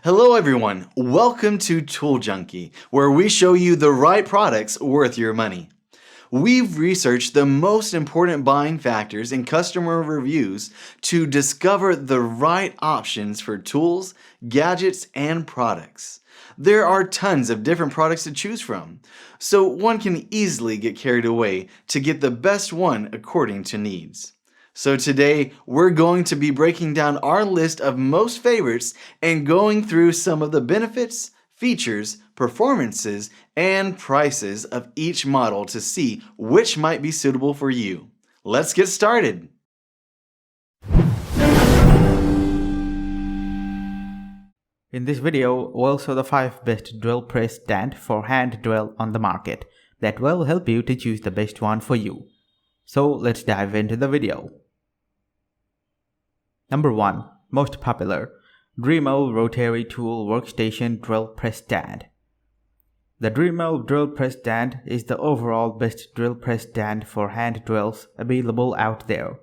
Hello everyone, welcome to Tool Junkie, where we show you the right products worth your money. We've researched the most important buying factors in customer reviews to discover the right options for tools, gadgets, and products. There are tons of different products to choose from, so one can easily get carried away to get the best one according to needs. So today, we're going to be breaking down our list of most favorites and going through some of the benefits, features, performances, and prices of each model to see which might be suitable for you. Let's get started! In this video, we'll show the 5 best drill press stand for hand drill on the market that will help you to choose the best one for you. So let's dive into the video. Number 1. Most popular, Dremel Rotary Tool Workstation Drill Press Stand. The Dremel Drill Press Stand is the overall best drill press stand for hand drills available out there.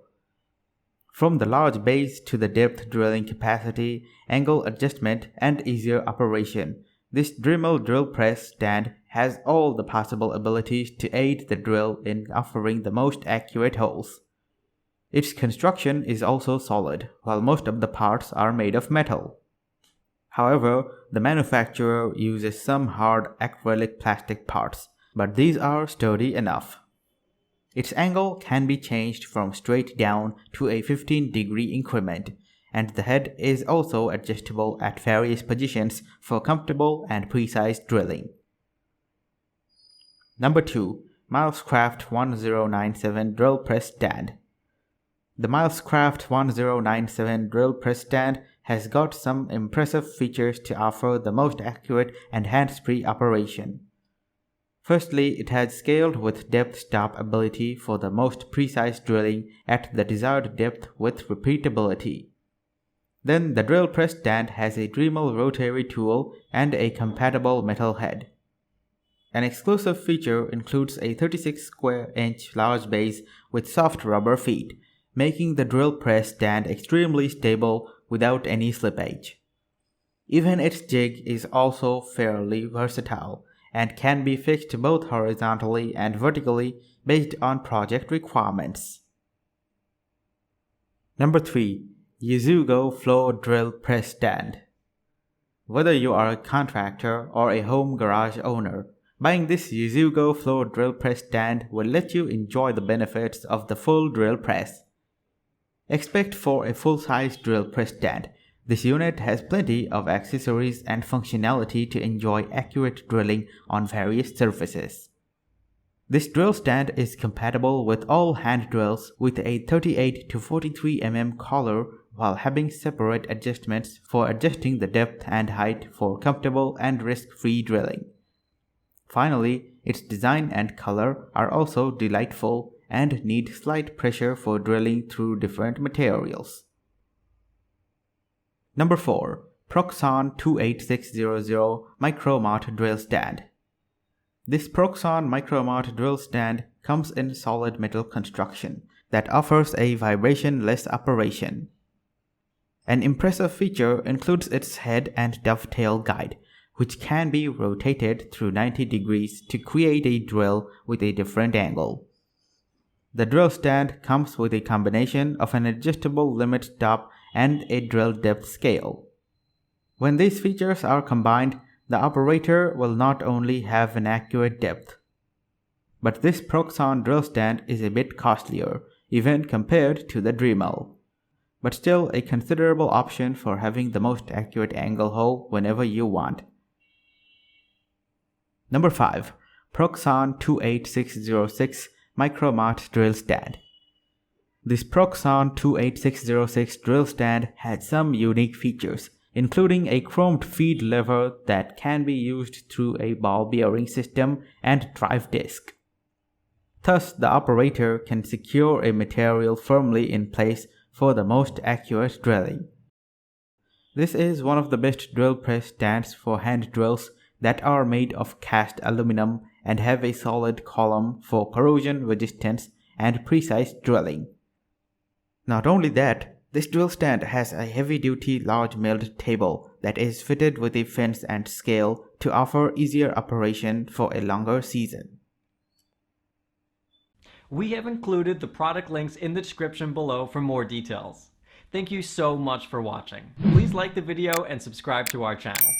From the large base to the depth drilling capacity, angle adjustment, and easier operation, this Dremel drill press stand has all the possible abilities to aid the drill in offering the most accurate holes. Its construction is also solid, while most of the parts are made of metal. However, the manufacturer uses some hard acrylic plastic parts, but these are sturdy enough. Its angle can be changed from straight down to a 15-degree increment, and the head is also adjustable at various positions for comfortable and precise drilling. Number 2. Milescraft 1097 Drill Press Stand. The Milescraft 1097 drill press stand has got some impressive features to offer the most accurate and hands-free operation. Firstly, it has scaled with depth stop ability for the most precise drilling at the desired depth with repeatability. Then the drill press stand has a Dremel rotary tool and a compatible metal head. An exclusive feature includes a 36 square inch large base with soft rubber feet, making the drill press stand extremely stable without any slippage. Even its jig is also fairly versatile and can be fixed both horizontally and vertically based on project requirements. Number 3. YEEZUGO Floor Drill Press Stand. Whether you are a contractor or a home garage owner, buying this YEEZUGO Floor Drill Press Stand will let you enjoy the benefits of the full drill press. Expect for a full-size drill press stand. This unit has plenty of accessories and functionality to enjoy accurate drilling on various surfaces. This drill stand is compatible with all hand drills with a 38 to 43 mm collar while having separate adjustments for adjusting the depth and height for comfortable and risk-free drilling. Finally, its design and color are also delightful and need slight pressure for drilling through different materials. Number 4. Proxxon 28600 Micromot Drill Stand. This Proxxon Micromot drill stand comes in solid metal construction that offers a vibration-less operation. An impressive feature includes its head and dovetail guide, which can be rotated through 90 degrees to create a drill with a different angle. The drill stand comes with a combination of an adjustable limit stop and a drill depth scale. When these features are combined, the operator will not only have an accurate depth. But this Proxxon drill stand is a bit costlier, even compared to the Dremel, but still a considerable option for having the most accurate angle hole whenever you want. Number 5. Proxxon 28606 Micromot Drill Stand. This Proxxon 28606 drill stand had some unique features, including a chromed feed lever that can be used through a ball bearing system and drive disc. Thus, the operator can secure a material firmly in place for the most accurate drilling. This is one of the best drill press stands for hand drills that are made of cast aluminum and have a solid column for corrosion resistance and precise drilling. Not only that, This drill stand has a heavy-duty large milled table that is fitted with a fence and scale to offer easier operation for a longer season. We have included the product links in the description below for more details. Thank you so much for watching. Please like the video and subscribe to our channel.